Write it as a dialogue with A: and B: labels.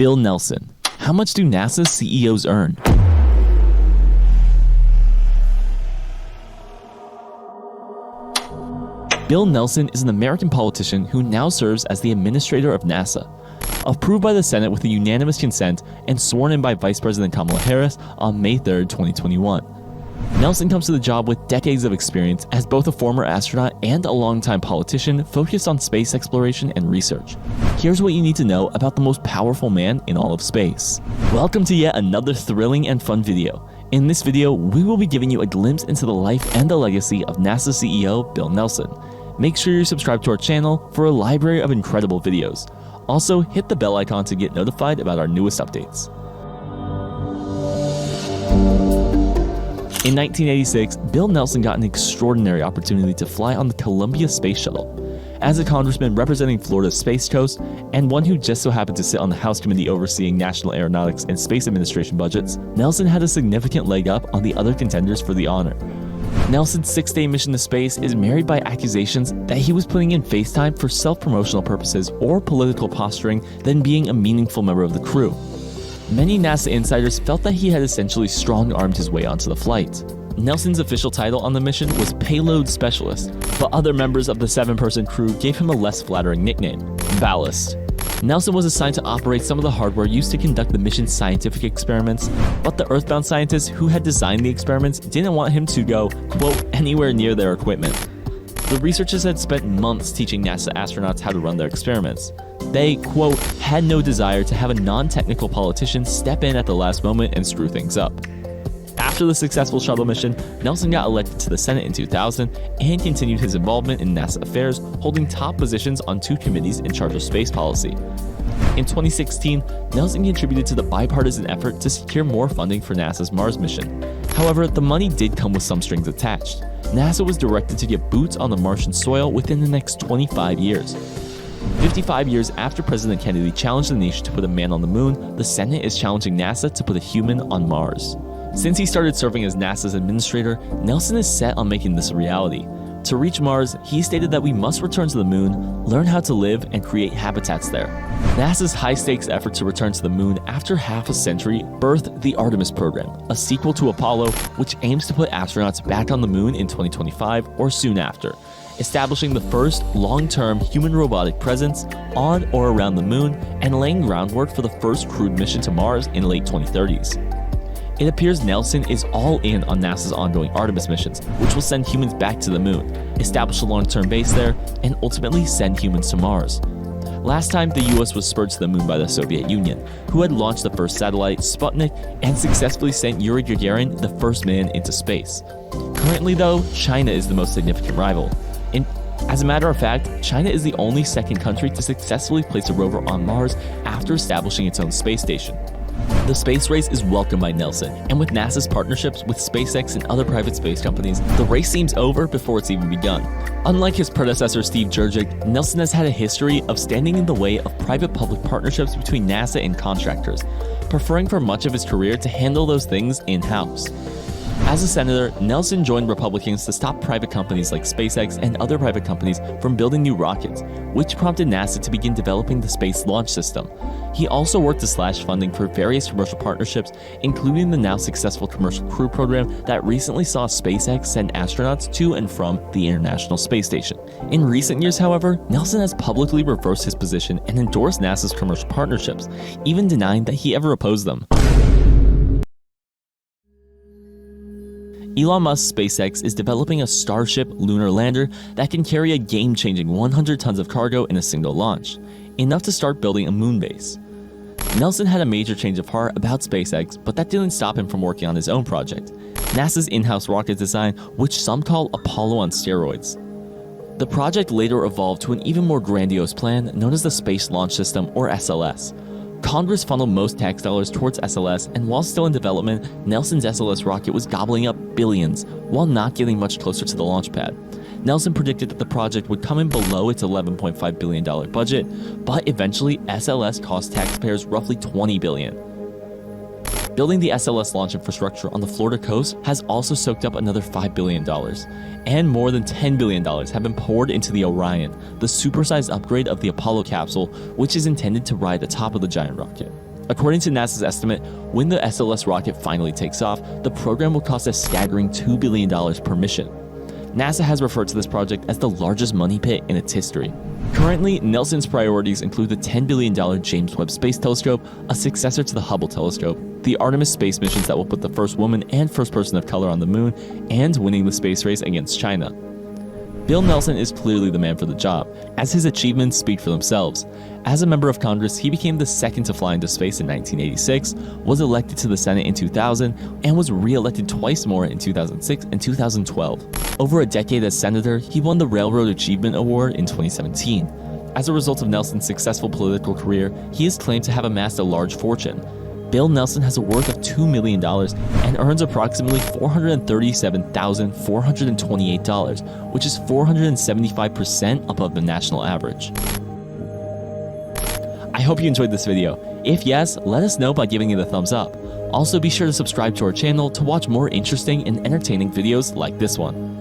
A: Bill Nelson. How much do NASA CEOs earn? Bill Nelson is an American politician who now serves as the administrator of NASA. Approved by the Senate with a unanimous consent and sworn in by Vice President Kamala Harris on May 3, 2021. Nelson comes to the job with decades of experience as both a former astronaut and a longtime politician focused on space exploration and research. Here's what you need to know about the most powerful man in all of space. Welcome to yet another thrilling and fun video. In this video, we will be giving you a glimpse into the life and the legacy of NASA CEO Bill Nelson. Make sure you subscribe to our channel for a library of incredible videos. Also, hit the bell icon to get notified about our newest updates. In 1986, Bill Nelson got an extraordinary opportunity to fly on the Columbia Space Shuttle. As a congressman representing Florida's Space Coast, and one who just so happened to sit on the House Committee overseeing National Aeronautics and Space Administration budgets, Nelson had a significant leg up on the other contenders for the honor. Nelson's 6-day mission to space is marred by accusations that he was putting in face time for self-promotional purposes or political posturing than being a meaningful member of the crew. Many NASA insiders felt that he had essentially strong-armed his way onto the flight. Nelson's official title on the mission was Payload Specialist, but other members of the 7-person crew gave him a less flattering nickname, Ballast. Nelson was assigned to operate some of the hardware used to conduct the mission's scientific experiments, but the Earthbound scientists who had designed the experiments didn't want him to go, quote, anywhere near their equipment. The researchers had spent months teaching NASA astronauts how to run their experiments. They, quote, had no desire to have a non-technical politician step in at the last moment and screw things up. After the successful shuttle mission, Nelson got elected to the Senate in 2000 and continued his involvement in NASA affairs, holding top positions on 2 committees in charge of space policy. In 2016, Nelson contributed to the bipartisan effort to secure more funding for NASA's Mars mission. However, the money did come with some strings attached. NASA was directed to get boots on the Martian soil within the next 25 years. 55 years after President Kennedy challenged the nation to put a man on the moon, the Senate is challenging NASA to put a human on Mars. Since he started serving as NASA's administrator, Nelson is set on making this a reality. To reach Mars, he stated that we must return to the moon, learn how to live, and create habitats there. NASA's high-stakes effort to return to the moon after half a century birthed the Artemis program, a sequel to Apollo, which aims to put astronauts back on the moon in 2025 or soon after, establishing the first long-term human robotic presence on or around the moon and laying groundwork for the first crewed mission to Mars in late 2030s. It appears Nelson is all in on NASA's ongoing Artemis missions, which will send humans back to the moon, establish a long-term base there, and ultimately send humans to Mars. Last time, the US was spurred to the moon by the Soviet Union, who had launched the first satellite, Sputnik, and successfully sent Yuri Gagarin, the first man, into space. Currently though, China is the most significant rival. As a matter of fact, China is the only second country to successfully place a rover on Mars after establishing its own space station. The space race is welcomed by Nelson, and with NASA's partnerships with SpaceX and other private space companies, the race seems over before it's even begun. Unlike his predecessor Steve Jurczyk, Nelson has had a history of standing in the way of private-public partnerships between NASA and contractors, preferring for much of his career to handle those things in-house. As a senator, Nelson joined Republicans to stop private companies like SpaceX and other private companies from building new rockets, which prompted NASA to begin developing the Space Launch System. He also worked to slash funding for various commercial partnerships, including the now successful Commercial Crew program that recently saw SpaceX send astronauts to and from the International Space Station. In recent years, however, Nelson has publicly reversed his position and endorsed NASA's commercial partnerships, even denying that he ever opposed them. Elon Musk's SpaceX is developing a Starship lunar lander that can carry a game-changing 100 tons of cargo in a single launch, enough to start building a moon base. Nelson had a major change of heart about SpaceX, but that didn't stop him from working on his own project, NASA's in-house rocket design, which some call Apollo on steroids. The project later evolved to an even more grandiose plan known as the Space Launch System, or SLS. Congress funneled most tax dollars towards SLS, and while still in development, Nelson's SLS rocket was gobbling up billions while not getting much closer to the launch pad. Nelson predicted that the project would come in below its $11.5 billion budget, but eventually SLS cost taxpayers roughly $20 billion. Building the SLS launch infrastructure on the Florida coast has also soaked up another $5 billion, and more than $10 billion have been poured into the Orion, the supersized upgrade of the Apollo capsule, which is intended to ride atop of the giant rocket. According to NASA's estimate, when the SLS rocket finally takes off, the program will cost a staggering $2 billion per mission. NASA has referred to this project as the largest money pit in its history. Currently, Nelson's priorities include the $10 billion James Webb Space Telescope, a successor to the Hubble telescope, the Artemis space missions that will put the first woman and first person of color on the moon, and winning the space race against China. Bill Nelson is clearly the man for the job, as his achievements speak for themselves. As a member of Congress, he became the second to fly into space in 1986, was elected to the Senate in 2000, and was re-elected twice more in 2006 and 2012. Over a decade as senator, he won the Railroad Achievement Award in 2017. As a result of Nelson's successful political career, he is claimed to have amassed a large fortune. Bill Nelson has a worth of $2 million and earns approximately $437,428, which is 475% above the national average. I hope you enjoyed this video. If yes, let us know by giving it a thumbs up. Also, be sure to subscribe to our channel to watch more interesting and entertaining videos like this one.